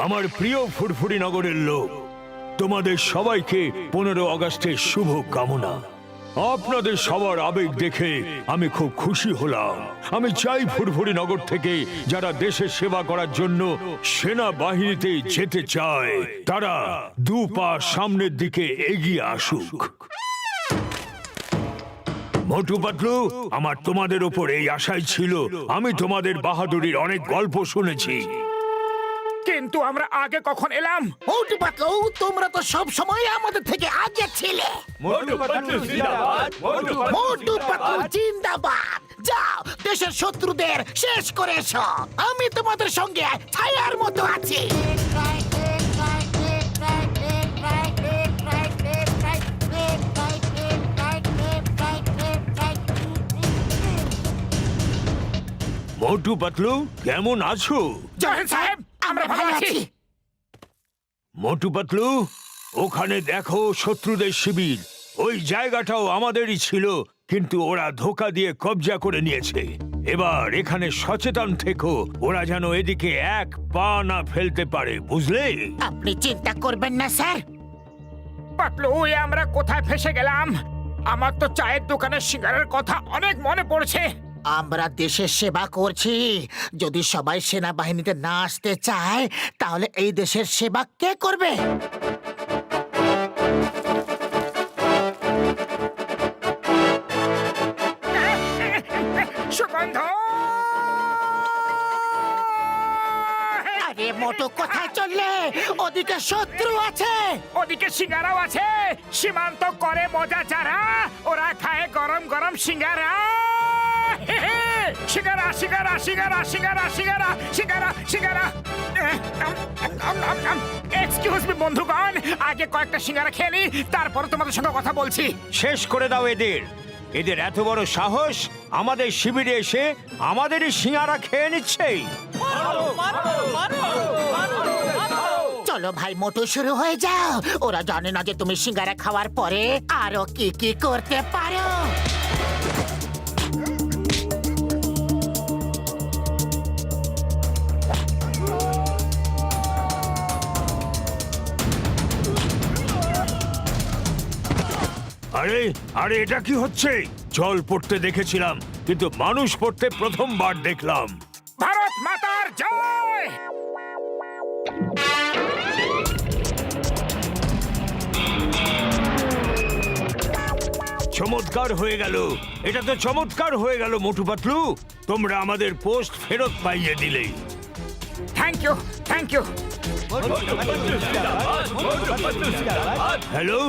আমার প্রিয় ফুরফুরি নগরের লোক, তোমাদের সবাইকে 15 আগস্টের শুভ কামনা। আপনাদের সবার আবেগ দেখে আমি খুব খুশি হলাম। আমি চাই ফুরফুরি নগর থেকে যারা দেশের সেবা করার জন্য সেনাবাহিনীতে যেতে চায় তারা 2 পা সামনের দিকে এগিয়ে আসুক। মোটু পাতলু, আমার তোমাদের উপর এই আশাই ছিল। আমি তোমাদের বাহাদুরির অনেক গল্প শুনেছি, কিন্তু আমরা আগে কখন এলাম? মোটু পাতলু, তোমরা তো সব সময় আমাদের থেকে আগে ছিলে। মোটু পাতলু জিন্দাবাদ, মোটু পাতলু জিন্দাবাদ। যাও, দেশের শত্রুদের শেষ করে এসো। আমি তোমাদের সঙ্গে ছায়ার মতো আছি। মোটু পাতলু কেমন আছো? জয়েন সাহেব, আমরা ভালো আছি। মোটু পাতলু, ওখানে দেখো শত্রুদের শিবির। ওই জায়গাটাও আমাদেরই ছিল, কিন্তু ওরা ধোঁকা দিয়ে কবজা করে নিয়েছে। এবার এখানে সচেতন থেকো, ওরা যেন এদিকে এক পা না ফেলতে পারে, বুঝলে? আপনি চিন্তা করবেন না স্যার। পাতলু, আমরা কোথায় ফেসে গেলাম? আমার তো চায়ের দোকানের সিঙ্গারের কথা অনেক মনে পড়ছে। আমরা দেশের সেবা করছি। যদি সবাই সেনাবাহিনীতে না আসতে চায় তাহলে এই দেশের সেবা কে করবে? সুগন্ধ! আরে মোটু, কোথায় চললে? ওদিকে শত্রু আছে। ওদিকে সিঙ্গারাও আছে। সীমান্ত করে মজা যারা, ওরা খায় গরম গরম সিঙ্গারা। সিঙ্গারা সিঙ্গারা সিঙ্গারা সিঙ্গারা সিঙ্গারা সিঙ্গারা সিঙ্গারা। এক্সকিউজ মি বন্ধুগণ, আগে কয়েকটা সিঙ্গারা খেয়ে নি, তারপর তোমাদের সঙ্গে কথা বলছি। শেষ করে দাও এদের। এদের এত বড় সাহস আমাদের শিবিরে এসে আমাদেরই সিঙ্গারা খেয়ে নিচ্ছে। চলো ভাই মোটু, শুরু হয়ে যাও। ওরা জানে না যে তুমি সিঙ্গারা খাওয়ার পরে আরো কি কি করতে পারো। আরে আরে, এটা কি হচ্ছে? জল পড়তে দেখেছিলাম, কিন্তু মানুষ পড়তে প্রথমবার দেখলাম। ভারত মাতার জয়! চমৎকার হয়ে গেল, এটা তো চমৎকার হয়ে গেল মোটু পাতলু। তোমরা আমাদের পোস্ট ফেরত পাইয়ে দিলে। Thank you, thank you. Hello,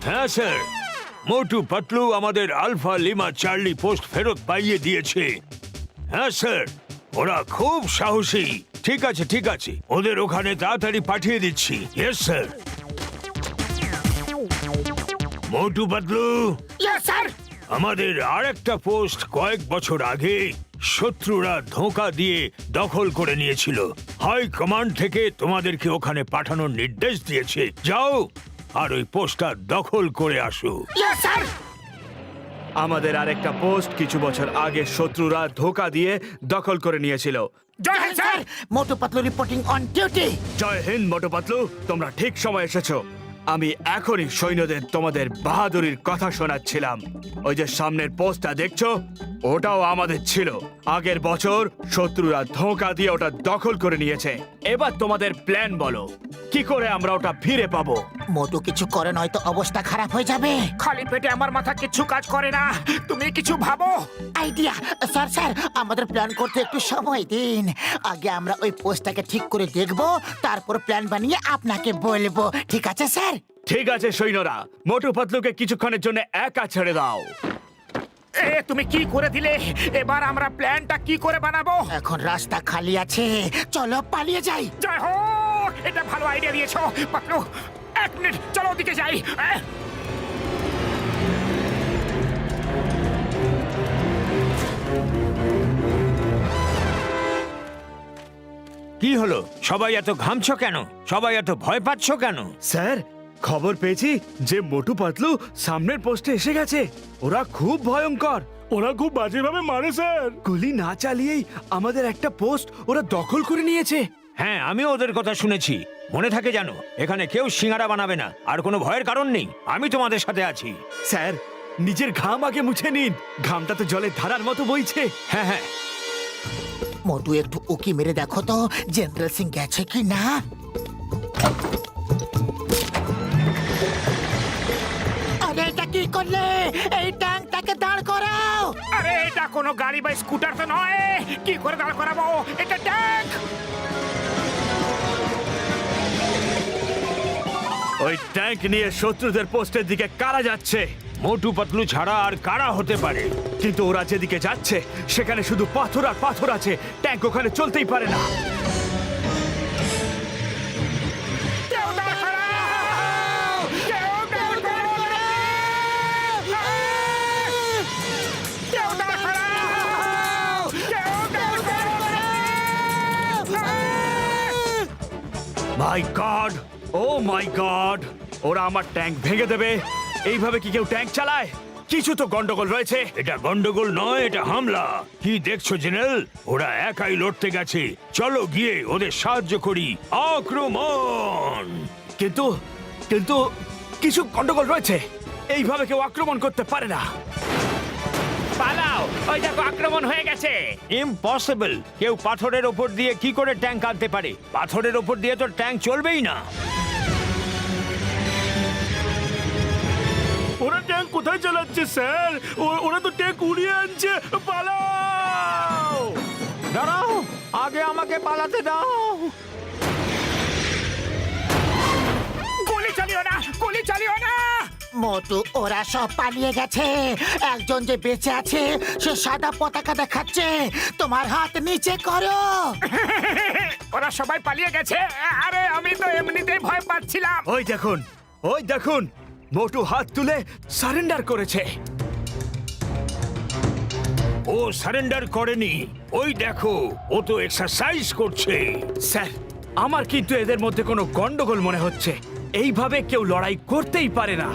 হ্যাঁ স্যার, মোটু পাতলু আমাদের আলফা লিমা চার্লি পোস্ট ফেরত পাইয়ে দিয়েছে। হ্যাঁ স্যার, ওরা খুব সাহসী। ঠিক আছে ঠিক আছে, ওদের ওখানে তাড়াতাড়ি পাঠিয়ে দিচ্ছি। Yes sir. Motu Patlu, yes sir. আমাদের আরেকটা পোস্ট কয়েক বছর আগে শত্রুরা ধোঁকা দিয়ে দখল করে নিয়েছিল। হাই কমান্ড থেকে তোমাদেরকে ওখানে পাঠানোর নির্দেশ দিয়েছে। যাও আর ওই পোস্টটা দখল করে আসো। Yes sir. আমাদের আরেকটা পোস্ট কিছু বছর আগে শত্রুরা ধোঁকা দিয়ে দখল করে নিয়েছিল। জয় হিন্দ sir. Motu Patlu reporting on duty. জয় হিন্দ মোটু পাতলু, তোমরা ঠিক সময় এসেছো। আমি এখনই সৈন্যদের তোমাদের বাহাদুরির কথা শোনাচ্ছিলাম। ওই যে সামনের পোস্টটা দেখছো, ওটাও আমাদের ছিল। আগের বছর শত্রুরা ধোঁকা দিয়ে ওটা দখল করে নিয়েছে। এবার তোমাদের প্ল্যান বলো, কি করে আমরা ওটা ফিরে পাবো? মোটু কিছু করে নয়তো অবস্থা খারাপ হয়ে যাবে। খালি পেটে আমার মাথা কিছু কাজ করে না, তুমি কিছু ভাবো। আইডিয়া। স্যার স্যার, আমাদের প্ল্যান করতে একটু সময় দিন। আগে আমরা ওই পোস্টটাকে ঠিক করে দেখব, তারপর প্ল্যান বানিয়ে আপনাকে বলবো। ঠিক আছে স্যার? ঠিক আছে সৈন্যরা, মোটু পাতলুকে কিছুক্ষণের জন্য একা ছেড়ে দাও। তুমি কি করে দিলে? এবার আমরা প্ল্যানটা কি করে বানাবো? এখন রাস্তা খালি আছে, চলো পালিয়ে যাই। জয় হোক, এটা ভালো আইডিয়া দিয়েছো পাতলু। 1 মিনিট, চলো ওদিকে যাই। কি হলো? সবাই এত ঘামছো কেন? সবাই এত ভয় পাচ্ছ কেন? স্যার, খবর পেয়েছি যে মোটু পাতলু সামনের পোস্টে এসে গেছে। ওরা খুব ভয়ঙ্কর, ওরা খুব বাজেভাবে মারে স্যার। গুলি না চালিয়েই আমাদের একটা পোস্ট ওরা দখল করে নিয়েছে। হ্যাঁ, আমিও ওদের কথা শুনেছি। মনে থাকে জানো, এখানে কেউ সিঙ্গারা বানাবে না, আর কোনো ভয়ের কারণ নেই। আমি তোমাদের সাথে আছি। স্যার, নিজের ঘাম আগে মুছে নিন। ঘামটা তো জলের ধারার মতো বইছে। হ্যাঁ হ্যাঁ, মোটু একটু উকি মেরে দেখো তো জেনারেল সিং গেছে কি না। আরে এটা কি করলে? এই ট্যাঙ্কটাকে দাঁড় করাও। আরে এটা কোনো গাড়ি বা স্কুটার তো নয়, কি করে দাঁড় করাবো? এটা ট্যাঙ্ক। ওই ট্যাঙ্ক নিয়ে শত্রুদের পোস্টের দিকে কারা যাচ্ছে? মোটু পাতলু ছাড়া আর কারা হতে পারে? কিন্তু ওরা যেদিকে যাচ্ছে সেখানে শুধু পাথর আর পাথর আছে। ট্যাঙ্ক ওখানে চলতেই পারে না। কেউ দাঁড় করাও! কেউ দাঁড় করাও! কেউ দাঁড় করাও! কেউ দাঁড় করাও! মাই গড, ও মাই গড, ওরা আমার ট্যাঙ্ক ভেঙে দেবে। এইভাবে কি কেউ ট্যাঙ্ক চালায়? কিছু তো গন্ডগোল রয়েছে। এটা গন্ডগোল নয়, এটা হামলা। কি দেখছো জেনারেল? ওরা একাই লড়তে গেছে। চলো গিয়ে ওদের সাহায্য করি। আক্রমণ! কিন্তু কিন্তু কিছু গন্ডগোল রয়েছে। এইভাবে কেউ আক্রমণ করতে পারে না। পালাও! ওই দেখো, আক্রমণ হয়ে গেছে। ইম্পসিবল! কেউ পাথরের ওপর দিয়ে কি করে ট্যাঙ্ক আনতে পারে? পাথরের ওপর দিয়ে তো ট্যাঙ্ক চলবেই না। ওরা ট্যাঙ্ক কোথায় চালাচ্ছে স্যার? ওরা তো ট্যাঙ্ক উড়িয়ে আনছে। পালাও! দাঁড়াও, আগে আমাকে পালাতে দাও। গুলি চালিও না! গুলি চালিও না! মোটু, ওরা সব পালিয়ে গেছে। একজন যে বেঁচে আছে সে সাদা পতাকা দেখাচ্ছে। তোমার হাত নিচে করো। ওরা সবাই পালিয়ে গেছে। আরে আমি তো এমনিতেই ভয় পাচ্ছিলাম। ওই দেখুন, ওই দেখুন, মোটু হাত তুলে সারেন্ডার করেছে। ও সারেন্ডার করেনি। ওই দেখো, ও তো এক্সারসাইজ করছে। স্যার, আমার কিন্তু এদের মধ্যে কোনো গন্ডগোল মনে হচ্ছে। এইভাবে কেউ লড়াই করতেই পারে না।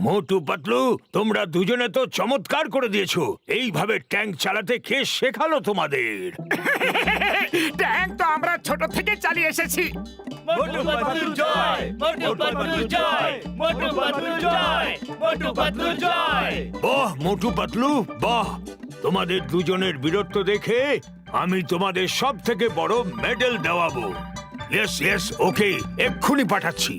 মোটু পাতলু, তোমরা দুজনে তো চমৎকার করে দিয়েছো। এইভাবে ট্যাঙ্ক চালাতে কে শেখালো তোমাদের? ট্যাঙ্ক তো আমরা ছোট থেকে চালিয়ে এসেছি। মোটু পাতলু জয়! মোটু পাতলু জয়! মোটু পাতলু জয়! মোটু পাতলু জয়! বাহ মোটু পাতলু, বাহ! তোমাদের দুজনের বীরত্ব দেখে আমি তোমাদের সব থেকে বড় মেডেল দেওয়াবো। ইয়েস ইয়েস, ওকে, এক্ষুনি পাঠাচ্ছি।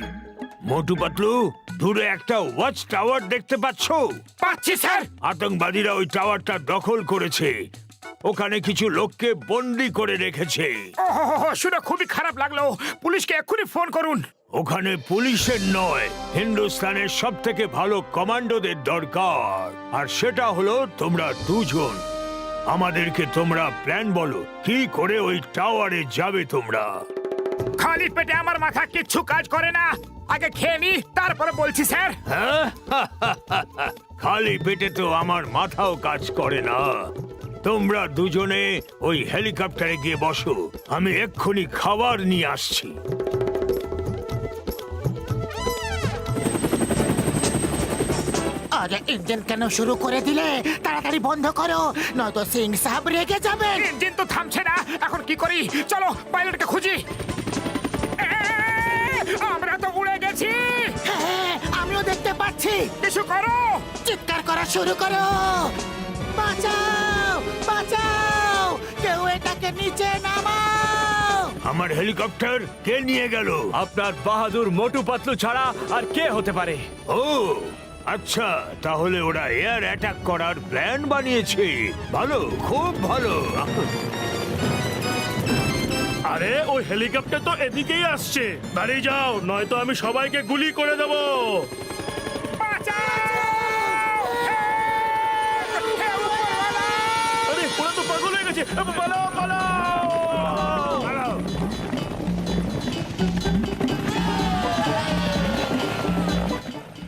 মোটু পাতলু, দূরে একটা ওয়াচ টাওয়ার দেখতে পাচ্ছো? পাচ্ছি স্যার। আতঙ্কবাদীরা ওই টাওয়ারটা দখল করেছে। ওখানে কিছু লোককে বন্দি করে রেখেছে। ওহ, শুনে খুবই খারাপ লাগলো। পুলিশকে এক্ষুনি ফোন করুন। ওখানে পুলিশের নয়, হিন্দুস্তানের সব থেকে ভালো কমান্ডোদের দরকার, আর সেটা হলো তোমরা দুজন। আমাদেরকে তোমরা প্ল্যান বলো, কি করে ওই টাওয়ারে যাবে তোমরা? খালি পেটে আমার মাথা কিচ্ছু কাজ করে না। আগে খেয়ে নি, তারপরে বলছি স্যার। হ্যাঁ? খালি পেটে তো আমার মাথাও কাজ করে না। তোমরা দুজনে ওই হেলিকপ্টারে গিয়ে বসো, আমি এক্ষুনি খাবার নিয়ে আসছি। আরে ইঞ্জিন কেন শুরু করে দিলে? তাড়াতাড়ি বন্ধ করো, নয়তো সিং সাহেব রেগে যাবেন। ইঞ্জিন তো থামছে না। এখন কি করি? চলো পাইলটকে খুঁজি। আমরা তো উড়ে গেছি। হ্যাঁ, আমিও দেখতে পাচ্ছি। কিছু করো। চিৎকার করা শুরু করো। বাঁচাও, বাঁচাও, কেউ এটাকে নিচে নামাও। আমার হেলিকপ্টার কে নিয়ে গেল? আপনার বাহাদুর মোটু পাতলু ছাড়া আর কে হতে পারে? ও আচ্ছা, তাহলে ওরা এয়ার অ্যাটাক করার প্ল্যান বানিয়েছে। ভালো, খুব ভালো। আরে ওই হেলিকপ্টার তো এদিকেই আসছে। দাঁড়িয়ে যাও, নয়তো আমি সবাইকে গুলি করে দেবো। আরে ওরা তো পাগল হয়ে গেছে। পালাও, পালাও!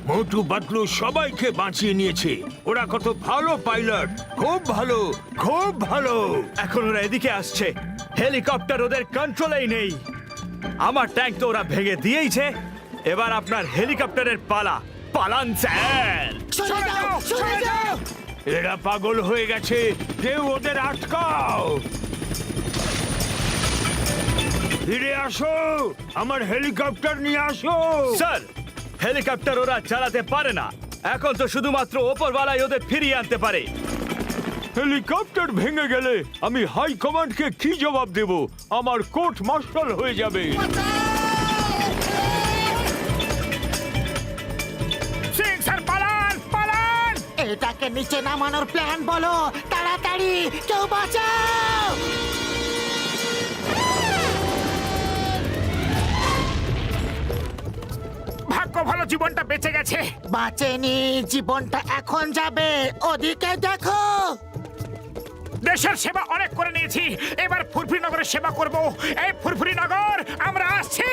মোটু পাতলু সবাইকে বাঁচিয়ে নিয়েছে। ওরা কত ভালো পাইলট, খুব ভালো, খুব ভালো। এখন ওরা এদিকে আসছে। হেলিকপ্টার ওদের কন্ট্রোলেই নেই। আমার ট্যাঙ্ক তো ওরা ভেঙে দিয়েইছে। এবার আপনার হেলিকপ্টারের পালা। পালান স্যার! সরে যাও, সরে যাও। এরা পাগল হয়ে গেছে, কেউ ওদের আটকাও। ফিরে আসো, আমার হেলিকপ্টার নিয়ে আসো। স্যার, হেলিকপ্টার ওরা চালাতে পারে না। এখন তো শুধুমাত্র ওপরওয়ালাই ওদের ফিরিয়ে আনতে পারে। হেলিকপ্টার ভেঙে গেলে আমি হাই কমান্ডকে কি জবাব দেব? আমার কোর্ট মার্শাল হয়ে যাবে। সিং স্যার পালান পালান! এটাকে নিচে নামানোর প্ল্যান বলো, তাড়াতাড়ি কেউ বাঁচাও। ভাগ্য ভালো জীবনটা বেঁচে গেছে। বাঁচেনি, জীবনটা এখন যাবে। ওদিকে দেখো। দেশের সেবা অনেক করে নিয়েছি, এবার ফুরফুরি নগরের সেবা করব। এই ফুরফুরি নগর আমরা আসছি।